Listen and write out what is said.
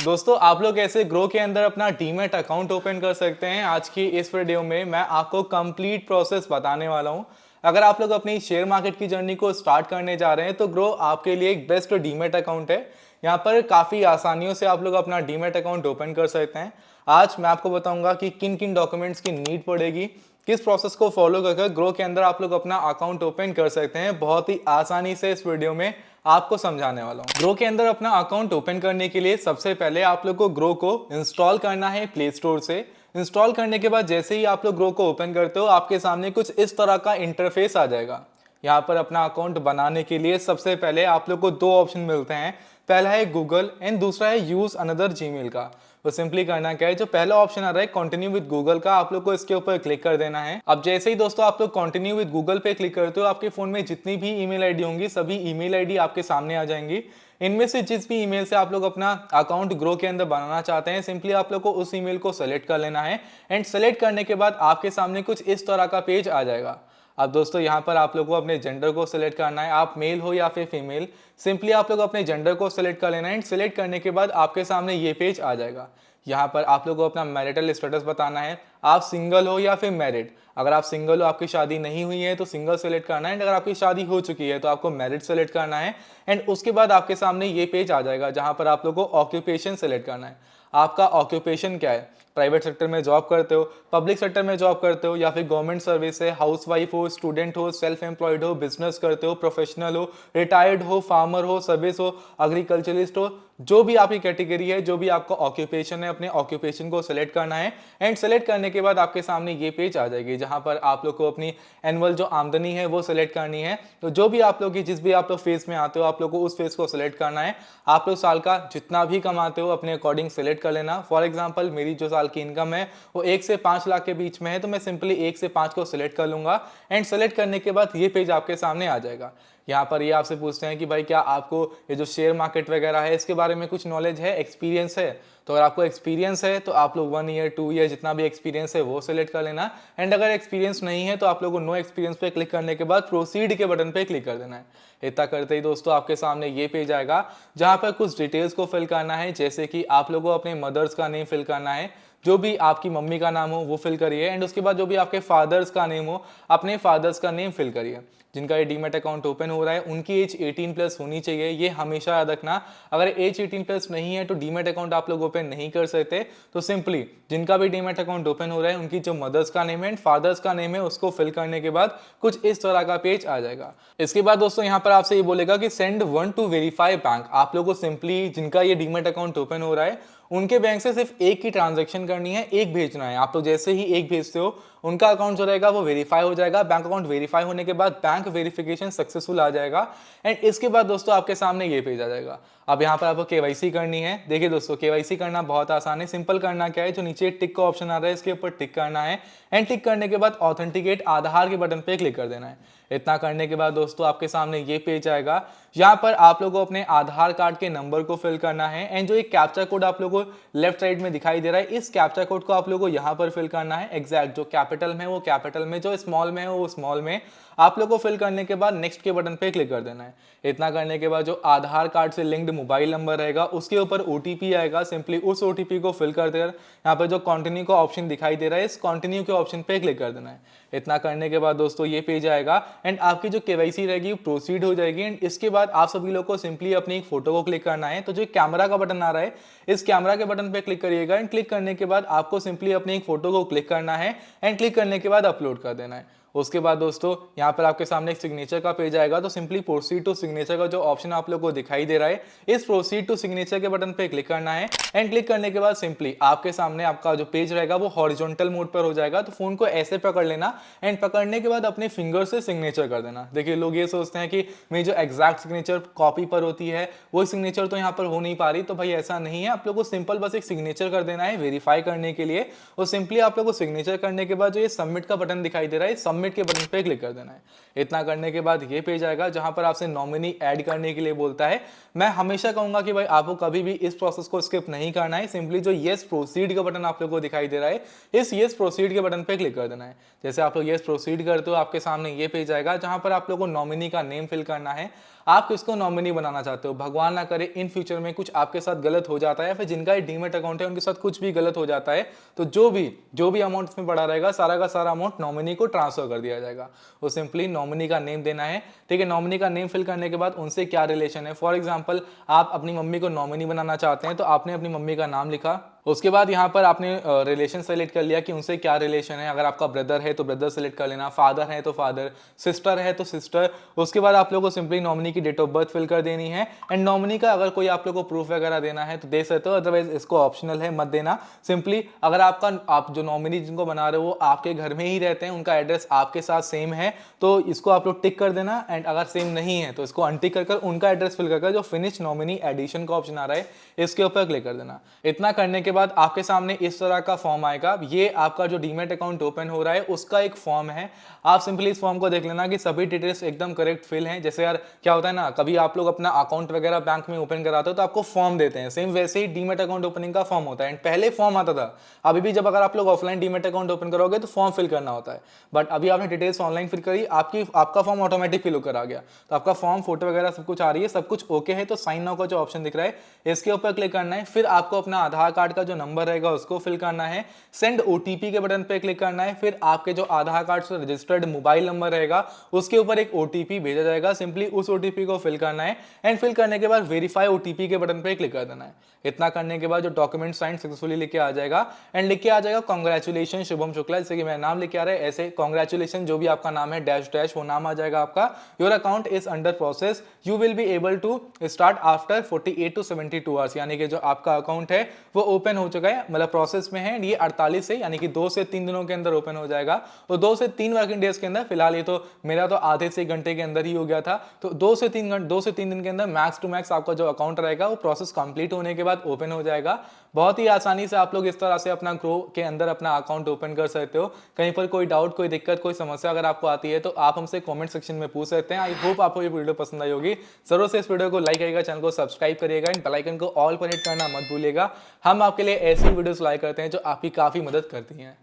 दोस्तों आप लोग ऐसे ग्रो के अंदर अपना डीमैट अकाउंट ओपन कर सकते हैं। आज की इस वीडियो में मैं आपको कंप्लीट प्रोसेस बताने वाला हूं। अगर आप लोग अपनी शेयर मार्केट की जर्नी को स्टार्ट करने जा रहे हैं तो ग्रो आपके लिए एक बेस्ट डीमैट अकाउंट है। यहाँ पर काफ़ी आसानियों से आप लोग अपना डीमैट अकाउंट ओपन कर सकते हैं। आज मैं आपको बताऊंगा कि किन किन डॉक्यूमेंट्स की नीड पड़ेगी, किस प्रोसेस को फॉलो करके ग्रो के अंदर आप लोग अपना अकाउंट ओपन कर सकते हैं। बहुत ही आसानी से इस वीडियो में आपको समझाने वाला हूं। ग्रो के अंदर अपना अकाउंट ओपन करने के लिए सबसे पहले आप लोग को ग्रो को इंस्टॉल करना है प्ले स्टोर से। इंस्टॉल करने के बाद जैसे ही आप लोग ग्रो को ओपन करते हो आपके सामने कुछ इस तरह का इंटरफेस आ जाएगा। यहाँ पर अपना अकाउंट बनाने के लिए सबसे पहले आप लोग को दो ऑप्शन मिलते हैं। पहला है गूगल एंड दूसरा है यूज अनदर जीमेल का। तो सिंपली करना क्या है, जो पहला ऑप्शन आ रहा है कंटिन्यू विद गूगल का, आप लोग को इसके ऊपर क्लिक कर देना है। अब जैसे ही दोस्तों आप लोग कंटिन्यू विद गूगल पे क्लिक करते हो आपके फोन में जितनी भी ईमेल आईडी होंगी सभी ईमेल आईडी आपके सामने आ जाएंगी। इनमें से जिस भी ईमेल से आप लोग अपना अकाउंट ग्रो के अंदर बनाना चाहते हैं सिंपली आप लोग को उस ईमेल को सेलेक्ट कर लेना है। एंड सेलेक्ट करने के बाद आपके सामने कुछ इस तरह का पेज आ जाएगा। अब दोस्तों यहाँ पर आप लोग को अपने जेंडर को सिलेक्ट करना है, आप मेल हो या फिर फीमेल। सिंपली आप लोग अपने जेंडर को सिलेक्ट कर लेना है। एंड सिलेक्ट करने के बाद आपके सामने ये पेज आ जाएगा। यहाँ पर आप लोग को अपना मैरिटल स्टेटस बताना है, आप सिंगल हो या फिर मैरिड। अगर आप सिंगल हो, आपकी शादी नहीं हुई है तो सिंगल सेलेक्ट करना है। अगर आपकी शादी हो चुकी है तो आपको मैरिड सेलेक्ट करना है। एंड उसके बाद आपके सामने ये पेज आ जाएगा जहाँ पर आप लोग को ऑक्यूपेशन सेलेक्ट करना है। आपका ऑक्यूपेशन क्या है, प्राइवेट सेक्टर में जॉब करते हो, पब्लिक सेक्टर में जॉब करते हो या फिर गवर्नमेंट सर्विस है, हाउसवाइफ हो, स्टूडेंट हो, सेल्फ एम्प्लॉयड हो, बिजनेस करते हो, प्रोफेशनल हो, रिटायर्ड हो, फार्मर हो, सर्विस हो, एग्रीकल्चरिस्ट हो, जो भी आपकी कैटेगरी है, जो भी आपका ऑक्यूपेशन है, अपने ऑक्यूपेशन को सिलेक्ट करना है। एंड सेलेक्ट करने के बाद आपके सामने ये पेज आ जाएगी जहां पर आप लोग को अपनी एनुअल जो आमदनी है वो सिलेक्ट करनी है। तो जो भी आप लोग की जिस भी आप लोग फेज में आते हो आप लोग को उस फेज को सिलेक्ट करना है। आप लोग साल का जितना भी कमाते हो अपने अकॉर्डिंग सेलेक्ट कर लेना। फॉर एग्जाम्पल मेरी जो साल की इनकम है वो 1 से 5 लाख के बीच में है तो मैं सिंपली 1 से 5 को सिलेक्ट कर लूंगा। एंड सेलेक्ट करने के बाद ये पेज आपके सामने आ जाएगा। यहाँ पर ये आपसे पूछते हैं कि भाई क्या आपको ये जो शेयर मार्केट वगैरह है इसके बारे में कुछ नॉलेज है, एक्सपीरियंस है। तो अगर आपको एक्सपीरियंस है तो आप लोग 1 ईयर 2 ईयर जितना भी एक्सपीरियंस है वो सिलेक्ट कर लेना। एंड अगर एक्सपीरियंस नहीं है तो आप लोगों को नो एक्सपीरियंस पे क्लिक करने के बाद प्रोसीड के बटन पे क्लिक कर देना है। इतना करते ही दोस्तों आपके सामने ये पेज आएगा जहाँ पर कुछ डिटेल्स को फिल करना है, जैसे कि आप लोगों को अपने मदर्स का नेम फिल करना है, जो भी आपकी मम्मी का नाम हो वो फिल करिए। एंड उसके बाद जो भी आपके फादर्स का नेम हो अपने फादर्स का नेम फिल करिए। जिनका ये डीमैट अकाउंट ओपन हो रहा है उनकी एज 18 प्लस होनी चाहिए, ये हमेशा याद रखना। अगर एज 18 प्लस नहीं है तो डीमैट अकाउंट आप लोग ओपन नहीं कर सकते। तो सिंपली जिनका भी डीमैट अकाउंट ओपन हो रहा है उनकी जो मदर्स का नेम है एंड फादर्स का नेम है उसको फिल करने के बाद कुछ इस तरह का पेज आ जाएगा। इसके बाद दोस्तों यहाँ पर आपसे ये बोलेगा कि सेंड 1 टू वेरीफाई बैंक। आप लोगों को सिंपली जिनका ये डीमैट अकाउंट ओपन हो रहा है उनके बैंक से सिर्फ एक ही ट्रांजैक्शन करनी है, एक भेजना है। आप तो जैसे ही एक भेजते हो उनका अकाउंट जो रहेगा वो वेरीफाई हो जाएगा। बैंक अकाउंट वेरीफाई होने के बाद बैंक वेरिफिकेशन सक्सेसफुल आ जाएगा। एंड इसके बाद दोस्तों आपके सामने ये पेज आ जाएगा। अब यहाँ पर आपको केवाईसी करनी है। देखिए दोस्तों केवाईसी करना बहुत आसान है, सिंपल करना क्या है, जो नीचे टिक का ऑप्शन आ रहा है इसके ऊपर टिक करना है। एंड टिक करने के बाद ऑथेंटिकेट आधार के बटन पे क्लिक कर देना है। इतना करने के बाद दोस्तों आपके सामने ये पेज आएगा। यहाँ पर आप लोगों को अपने आधार कार्ड के नंबर को फिल करना है। एंड जो एक कैप्चा कोड आप लोगों को लेफ्ट साइड में दिखाई दे रहा है इस कैप्चा कोड को आप लोगों को यहाँ पर फिल करना है। एग्जैक्ट जो कैपिटल में वो कैपिटल में, जो स्मॉल में है वो स्मॉल में। आप लोग को फिल करने के बाद नेक्स्ट के बटन पे क्लिक कर देना है। इतना करने के बाद जो आधार कार्ड से लिंक्ड मोबाइल नंबर रहेगा उसके ऊपर ओटीपी आएगा। सिंपली उस ओटीपी को फिल कर देकर यहाँ पर जो कंटिन्यू का ऑप्शन दिखाई दे रहा है इस कंटिन्यू के ऑप्शन पे क्लिक कर देना है। इतना करने के बाद दोस्तों ये पेज आएगा एंड आपकी जो केवाईसी रहेगी वो प्रोसीड हो जाएगी। एंड इसके बाद आप सभी लोग को सिंपली अपनी एक फोटो को क्लिक करना है। तो जो कैमरा का बटन आ रहा है इस कैमरा के बटन पे क्लिक करिएगा। एंड क्लिक करने के बाद आपको सिंपली अपनी एक फोटो को क्लिक करना है। एंड क्लिक करने के बाद अपलोड कर देना है। उसके बाद दोस्तों यहाँ पर आपके सामने एक सिग्नेचर का पेज आएगा। तो सिंपली प्रोसीड टू सिग्नेचर का जो ऑप्शन आप लोग को दिखाई दे रहा है इस प्रोसीड टू सिग्नेचर के बटन पे क्लिक करना है। एंड क्लिक करने के बाद सिंपली आपके सामने आपका जो पेज रहेगा वो हॉरिजॉन्टल मोड पर हो जाएगा। तो फोन को ऐसे पकड़ लेना एंड पकड़ने के बाद अपने फिंगर से सिग्नेचर कर देना। देखिए लोग ये सोचते हैं कि मेरी जो एग्जैक्ट सिग्नेचर कॉपी पर होती है वो सिग्नेचर तो यहाँ पर हो नहीं पा रही। तो भाई ऐसा नहीं है, आप लोग को सिंपल बस एक सिग्नेचर कर देना है वेरीफाई करने के लिए। और सिंपली आप लोग को सिग्नेचर करने के बाद जो ये सबमिट का बटन दिखाई दे रहा है सबमिट के बटन पे क्लिक कर देना है। इतना करने के बाद ये पेज आएगा जहां पर आपसे नॉमिनी ऐड करने के लिए बोलता है। मैं हमेशा कहूंगा कि भाई आपको कभी भी इस प्रोसेस को स्किप नहीं करना है। सिंपली जो येस प्रोसीड का बटन आप लोगों को दिखाई दे रहा है, इस येस प्रोसीड के बटन पे क्लिक कर देना है। जैसे आप लोग येस प्रोसीड करते हो, आपके सामने ये पेज आएगा जहां पर आप लोगों को नॉमिनी का नेम फिल करना है। आप किसको नॉमिनी बनाना चाहते हो। भगवान ना करे इन फ्यूचर में कुछ आपके साथ गलत हो जाता है, फिर जिनका डीमेट अकाउंट है उनके साथ कुछ भी गलत हो जाता है, तो जो भी अमाउंट इसमें पड़ा रहेगा सारा का सारा अमाउंट नॉमिनी को ट्रांसफर कर दिया जाएगा। वो सिंपली नॉमिनी का नेम देना है। ठीक है, नॉमिनी का नेम फिल करने के बाद उनसे क्या रिलेशन है। फॉर एग्जाम्पल आप अपनी मम्मी को नॉमिनी बनाना चाहते हैं, तो आपने अपनी मम्मी का नाम लिखा। उसके बाद यहाँ पर आपने रिलेशन सेलेक्ट कर लिया कि उनसे क्या रिलेशन है। अगर आपका ब्रदर है तो ब्रदर सेलेक्ट कर लेना, फादर है तो फादर, सिस्टर है तो सिस्टर। उसके बाद आप लोगों को सिंपली नॉमिनी की डेट ऑफ बर्थ फिल कर देनी है। एंड नॉमिनी का अगर कोई आप लोगों को प्रूफ वगैरह देना है तो दे सकते हो, अदरवाइज इसको ऑप्शनल है, मत देना। सिंपली अगर आप जो नॉमिनी जिनको बना रहे हो वो आपके घर में ही रहते हैं, उनका एड्रेस आपके साथ सेम है, तो इसको आप लोग टिक कर देना। एंड अगर सेम नहीं है तो इसको अनटिक कर उनका एड्रेस फिल कर जो फिनिश नॉमिनी एडिशन का ऑप्शन आ रहा है इसके ऊपर क्लिक कर देना। इतना करने के बाद आपके सामने इस तरह का फॉर्म आएगा। ये आपका जो डीमेट अकाउंट ओपन हो रहा है उसका एक फॉर्म है। आप सिंपली इस फॉर्म को देख लेना कि सभी डिटेल्स एकदम करेक्ट फिल हैं। जैसे यार क्या होता है ना, कभी आप लोग अपना अकाउंट वगैरह बैंक में ओपन कराते हो तो आपको फॉर्म देते हैं, सेम वैसे ही डीमेट अकाउंट ओपनिंग का फॉर्म होता है। एंड पहले फॉर्म आता था, अभी भी जब अगर आप लोग ऑफलाइन डीमेट अकाउंट ओपन करोगे तो फॉर्म फिल करना होता है, बट अभी आपने डिटेल्स ऑनलाइन फिल करी, आपका फॉर्म ऑटोमेटिक फिल होकर आ गया। तो आपका फॉर्म, फोटो वगैरह सब कुछ आ रही है, सब कुछ ओके है, तो साइन नाउ का जो ऑप्शन दिख रहा है इसके ऊपर क्लिक करना है। फिर आपको अपना आधार कार्ड का जो नंबर रहेगा उसको फिल करना है। सेंड ओटीपी के बटन पे क्लिक करना है। फिर आपके जो आधार कार्ड से रजिस्टर्ड मोबाइल नंबर रहेगा उसके ऊपर एक ओटीपी भेजा जाएगा, सिंपली उस ओटीपी को फिल करना है। एंड फिल करने के बाद वेरीफाई ओटीपी के बटन पे क्लिक कर देना है। इतना करने के बाद जो डॉक्यूमेंट साइन सक्सेसफुली लिख के आ जाएगा। एंड लिख के आ जाएगा कांग्रेचुलेशन शुभम शुक्ला, जैसे कि मेरा नाम लिख के आ रहा है ऐसे कांग्रेचुलेशन जो भी आपका नाम है डैश डैश वो नाम आ जाएगा आपका। Your account is under process, you will be able to start after 48 to 72 hours, यानी कि जो आपका अकाउंट है वो ओपन हो चुका है, मतलब प्रोसेस में है। ये 48 से यानी कि 2 से 3 दिनों के अंदर ओपन हो जाएगा। तो 2 से 3 वर्किंग डेज के अंदर, फिलहाल ये तो मेरा तो आधे से घंटे के अंदर ही हो गया था, तो 2 से 3 दिन के अंदर मैक्स टू मैक्स आपका जो अकाउंट रहेगा वो प्रोसेस कंप्लीट होने के बाद ओपन हो जाएगा। बहुत ही आसानी से आप लोग इस तरह से अपना ग्रो के अंदर अपना अकाउंट ओपन कर सकते हो। कहीं पर कोई डाउट, कोई दिक्कत, कोई समस्या अगर आपको आती है तो आप हमसे कमेंट सेक्शन में पूछ सकते हैं। आई होप आपको ये वीडियो पसंद आई होगी। जरूर से इस वीडियो को लाइक करिएगा, चैनल को सब्सक्राइब करिएगा, एंड बेल आइकन को ऑल पर हिट करना मत भूलिएगा। हम आपके लिए ऐसी वीडियोस लाइक करते हैं जो आपकी काफी मदद करती हैं।